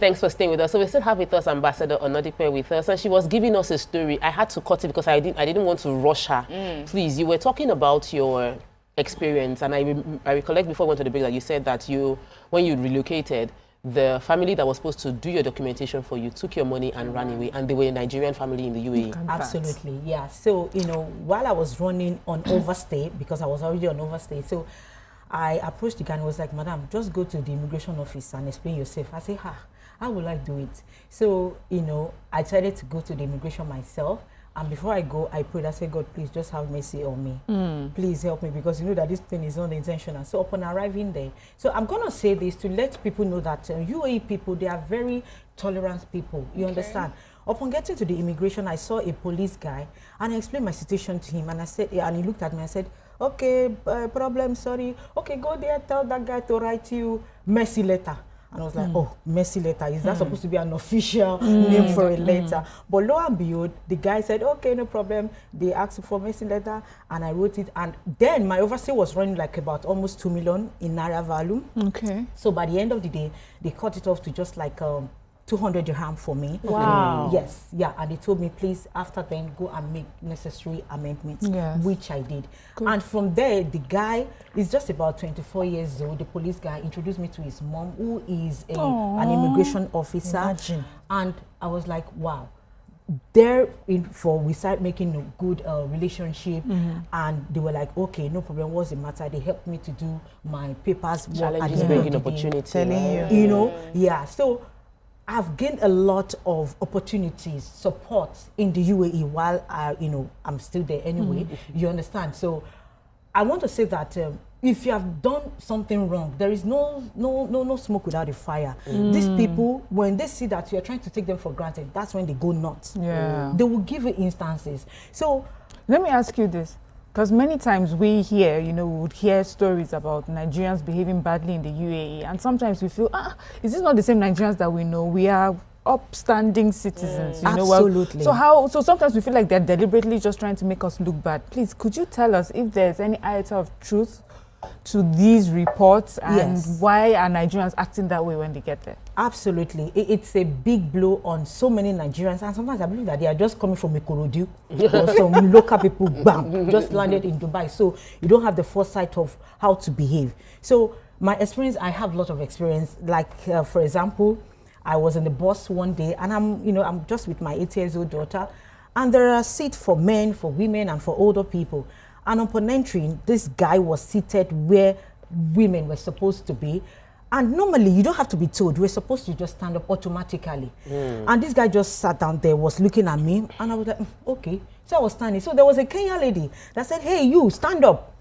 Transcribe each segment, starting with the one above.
Thanks for staying with us. So we still have with us Ambassador Onodipe with us, and she was giving us a story. I had to cut it because I didn't want to rush her. Please, you were talking about your experience, and I recollect before we went to the break that you said that when you relocated, the family that was supposed to do your documentation for you took your money and ran away, and they were a Nigerian family in the UAE. Absolutely, yeah. So, while I was running on overstay, because I was already on overstay, so I approached the guy and was like, Madam, just go to the immigration office and explain yourself. I said, how will I do it? So, I decided to go to the immigration myself. And before I go, I prayed. I said, God, please just have mercy on me. Please help me, because you know that this thing is not intentional. So upon arriving there, so I'm going to say this to let people know that UAE people, they are very tolerant people. You understand? Upon getting to the immigration, I saw a police guy, and I explained my situation to him. And I said, and he looked at me and said, okay, problem, sorry. Okay, go there, tell that guy to write you mercy letter. And I was like, oh, mercy letter. Is that supposed to be an official name for a letter? But lo and behold, the guy said, okay, no problem. They asked for mercy letter, and I wrote it. And then my overstay was running like about almost 2 million in Naira value. Okay. So by the end of the day, they cut it off to just like 200 dirham for me. Wow. Yes, yeah. And they told me, please, after then, go and make necessary amendments, which I did. Good. And from there, the guy is just about 24 years old. The police guy introduced me to his mom, who is an immigration officer. Imagine. And I was like, wow. We started making a good relationship, and they were like, okay, no problem, what's the matter? They helped me to do my papers. Challenges bringing opportunity. Yeah. So I've gained a lot of opportunities, support in the UAE while I'm still there anyway. You understand? So I want to say that if you have done something wrong, there is no smoke without a fire. These people, when they see that you're trying to take them for granted, that's when they go nuts. Yeah. They will give you instances. So let me ask you this. Because many times we hear, we would hear stories about Nigerians behaving badly in the UAE. And sometimes we feel, is this not the same Nigerians that we know? We are upstanding citizens, Absolutely. So sometimes we feel like they're deliberately just trying to make us look bad. Please, could you tell us if there's any iota of truth to these reports, and why are Nigerians acting that way when they get there? Absolutely. It's a big blow on so many Nigerians, and sometimes I believe that they are just coming from Ikorodu or some local people, bam, just landed in Dubai. So you don't have the foresight of how to behave. So my experience, I have a lot of experience. Like, for example, I was in the bus one day, and I'm just with my 8-year-old daughter, and there are seats for men, for women, and for older people. And upon entering, this guy was seated where women were supposed to be. And normally, you don't have to be told. We're supposed to just stand up automatically. And this guy just sat down there, was looking at me. And I was like, okay. So I was standing. So there was a Kenyan lady that said, hey, you, stand up.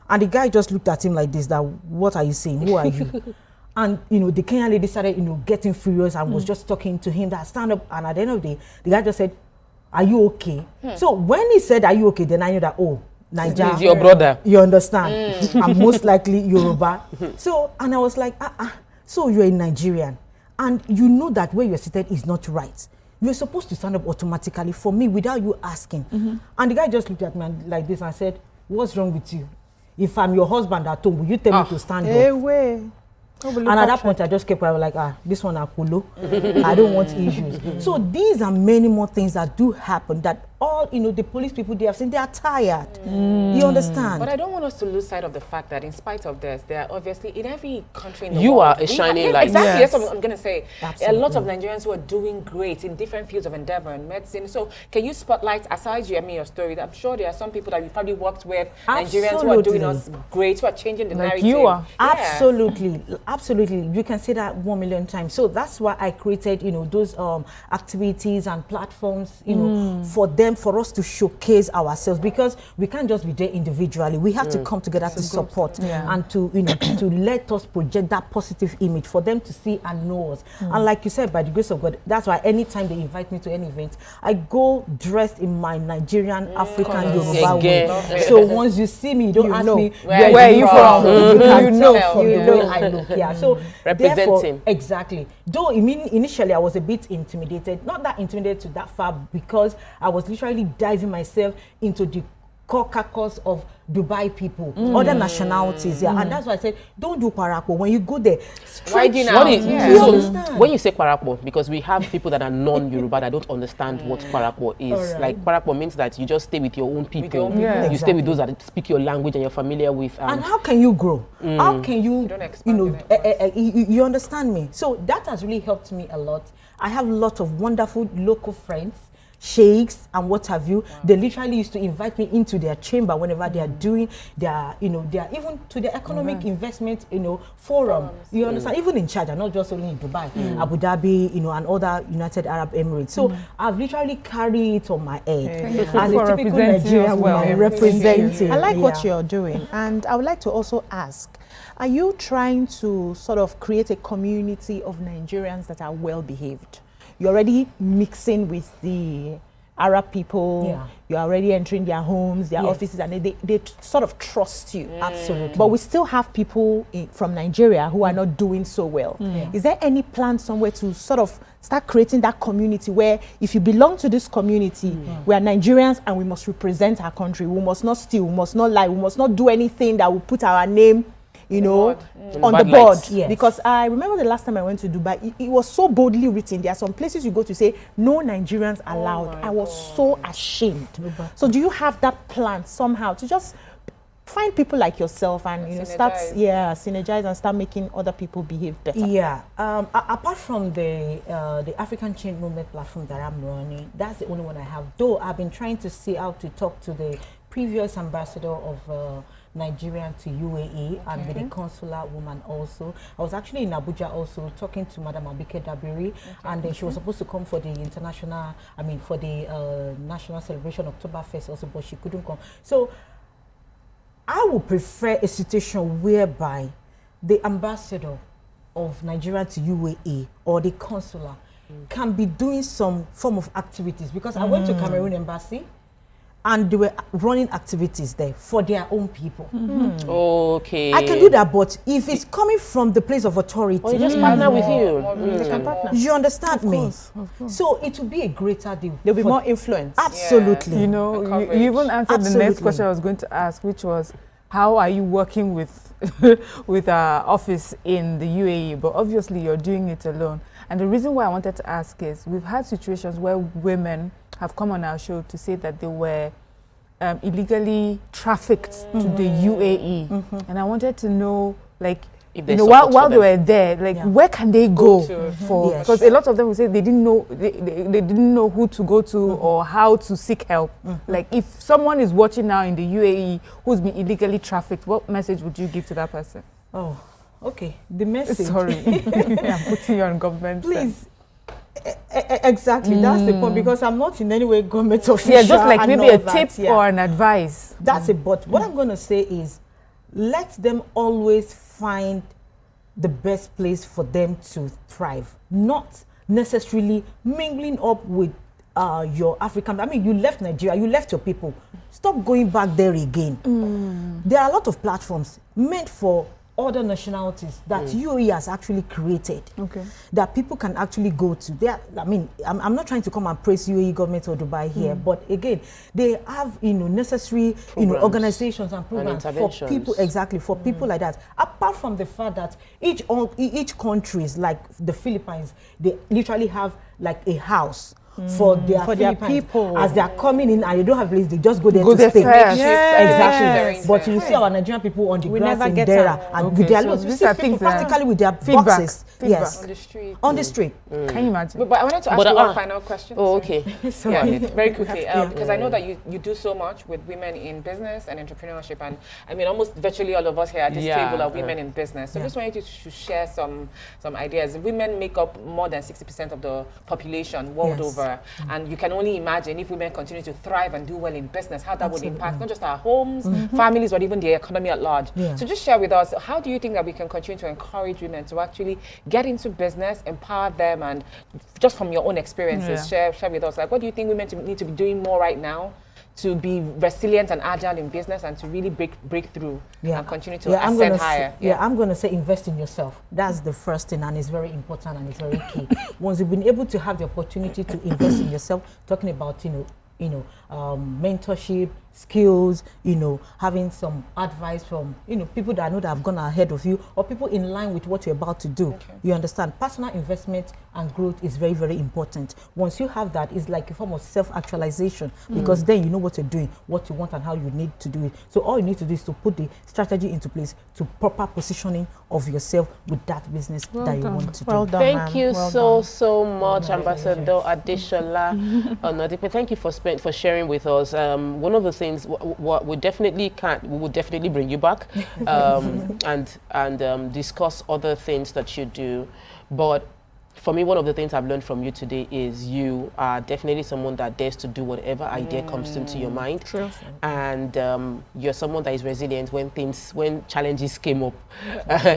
And the guy just looked at him like this, that, what are you saying? Who are you? And, the Kenyan lady started, getting furious and was just talking to him, that stand up. And at the end of the day, the guy just said, are you okay? So when he said, are you okay? Then I knew that, oh, Nigeria. He's your brother. You understand? I'm most likely Yoruba. So, and I was like, so you're a Nigerian, and you know that where you're seated is not right. You're supposed to stand up automatically for me without you asking. And the guy just looked at me like this and said, what's wrong with you? If I'm your husband at home, will you tell me to stand up? And at that point, I just kept quiet, like, this one Akulu. I don't want issues. So these are many more things that do happen that all, the police people, they have seen, they are tired. You understand? But I don't want us to lose sight of the fact that in spite of this, there are obviously, in every country in the world. You are a shining light. Exactly, that's what I'm going to say. Absolutely. A lot of Nigerians who are doing great in different fields of endeavor and medicine. So can you spotlight, aside your story, I'm sure there are some people that you probably worked with, Nigerians who are doing us great, who are changing the narrative. You are. Absolutely. Absolutely. You can say that 1 million times. So that's why I created, those activities and platforms, for them, for us to showcase ourselves, because we can't just be there individually. We have to come together to support and to, to let us project that positive image for them to see and know us. And like you said, by the grace of God, that's why anytime they invite me to any event, I go dressed in my Nigerian, African, Yoruba way. So once you see me, you don't ask me, where are you from? You know from the way I look. Yeah. So representing. Exactly. Though initially I was a bit intimidated, not that intimidated to that far, because I was literally diving myself into the core carcass of Dubai people, other nationalities, and that's why I said, don't do Parapo. When you go there, widen out. So when you say Parapo, because we have people that are non-Yoruba that don't understand what Parapo is. Right. Like Parapo means that you just stay with your own people. Yeah. You stay with those that speak your language and you're familiar with. And how can you grow? How can you, you understand me? So that has really helped me a lot. I have lots of wonderful local friends, sheikhs and what have you. They literally used to invite me into their chamber whenever they are doing their, they are even to the economic investment, forum. You understand? Even in Sharjah, not just only in Dubai, Abu Dhabi, and other United Arab Emirates. So I've literally carried it on my head as a typical Nigerian woman representing. I like what you're doing, and I would like to also ask, are you trying to sort of create a community of Nigerians that are well behaved? You're already mixing with the Arab people. You're already entering their homes, their offices, and they sort of trust you. Absolutely. But we still have people from Nigeria who are not doing so well. Is there any plan somewhere to sort of start creating that community where if you belong to this community, we are Nigerians and we must represent our country. We must not steal, we must not lie, we must not do anything that will put our name on the board. Because I remember the last time I went to Dubai, it was so boldly written. There are some places you go to say no Nigerians allowed. I was so ashamed. So do you have that plan somehow to just find people like yourself and start synergize and start making other people behave better? Apart from the African Change Movement platform that I'm running, that's the only one I have. Though I've been trying to see how to talk to the previous ambassador of Nigerian to UAE and with the consular woman also. I was actually in Abuja also talking to Madam Abike Dabiri, and then she was supposed to come for the for the national celebration Oktoberfest also, but she couldn't come. So I would prefer a situation whereby the ambassador of Nigeria to UAE or the consular can be doing some form of activities, because I went to Cameroon embassy and they were running activities there for their own people. Okay. I can do that, but if it's coming from the place of authority, just partner with you. They can partner. You understand me? Of course. So it will be a greater deal. There'll be more influence. Absolutely. You know, you even answered the next question I was going to ask, which was, how are you working with with our office in the UAE? But obviously you're doing it alone. And the reason why I wanted to ask is, we've had situations where women have come on our show to say that they were illegally trafficked to the UAE. And I wanted to know, like, while they were there, like, where can they go for? Because a lot of them will say they didn't know they didn't know who to go to or how to seek help. Like, if someone is watching now in the UAE who's been illegally trafficked, what message would you give to that person? Oh, okay. The message. Sorry, I'm putting you on government. Please. Exactly, that's the point, because I'm not in any way government official. Yeah, just like maybe a tip or an advice. That's it. But what I'm going to say is, let them always find the best place for them to thrive, not necessarily mingling up with your African. I mean, you left Nigeria, you left your people. Stop going back there again. There are a lot of platforms meant for other nationalities that UAE has actually created, that people can actually go to. I mean, I'm not trying to come and praise UAE government or Dubai here, but again, they have necessary organizations and programs for people, for people like that. Apart from the fact that each countries, like the Philippines, they literally have like a house for their people as they are coming in, and they don't have place, they just go there to stay. Exactly. But you see our Nigerian people on the grass in Dera, and with their loads, you see people practically with their boxes. Yes, on the street. On the street. Can you imagine? But I wanted to ask you one final question. Oh, okay. Very quickly, because I know that you do so much with women in business and entrepreneurship, and I mean, almost virtually all of us here at this table are women in business. So I just wanted you to share some ideas. Women make up more than 60% of the population world over. And you can only imagine, if women continue to thrive and do well in business, how that would impact not just our homes, families, but even the economy at large. So just share with us, how do you think that we can continue to encourage women to actually get into business, empower them, and just from your own experiences, share with us, like, what do you think women need to be doing more right now to be resilient and agile in business and to really break through and continue to ascend higher? I'm going to say invest in yourself. That's the first thing, and it's very important and it's very key. Once you've been able to have the opportunity to invest in yourself, talking about, mentorship, skills, having some advice from, people that I know that have gone ahead of you, or people in line with what you're about to do. Okay. You understand? Personal investment and growth is very, very important. Once you have that, it's like a form of self-actualization, because then you know what you're doing, what you want, and how you need to do it. So all you need to do is to put the strategy into place to proper positioning of yourself with that business that you want to do. Well done, Thank you so much, Well, Ambassador Adeshola Onodipe. Thank you for sharing with us. One of the things what we would definitely bring you back and discuss other things that you do. But for me, one of the things I've learned from you today is you are definitely someone that dares to do whatever idea comes into your mind. True. And you're someone that is resilient when challenges came up.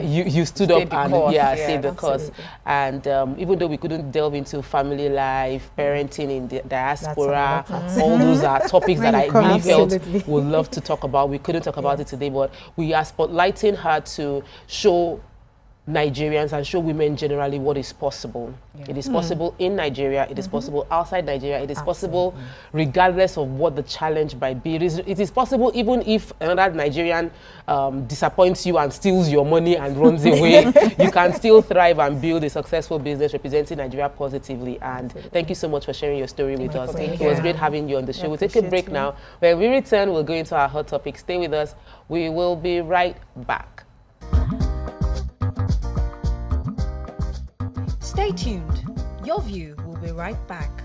You stood up and stayed the course. And even though we couldn't delve into family life, parenting in the diaspora, all those are topics that I really felt would love to talk about. We couldn't talk about it today, but we are spotlighting her to show Nigerians and show women generally what is possible. It is possible in Nigeria, it is possible outside Nigeria, it is possible regardless of what the challenge might be. It is possible even if another Nigerian disappoints you and steals your money and runs away, you can still thrive and build a successful business representing Nigeria positively. And thank you so much for sharing your story with us. It was great having you on the show. We'll take a break now. When we return, we'll go into our hot topic. Stay with us. We will be right back. Stay tuned. Your View will be right back.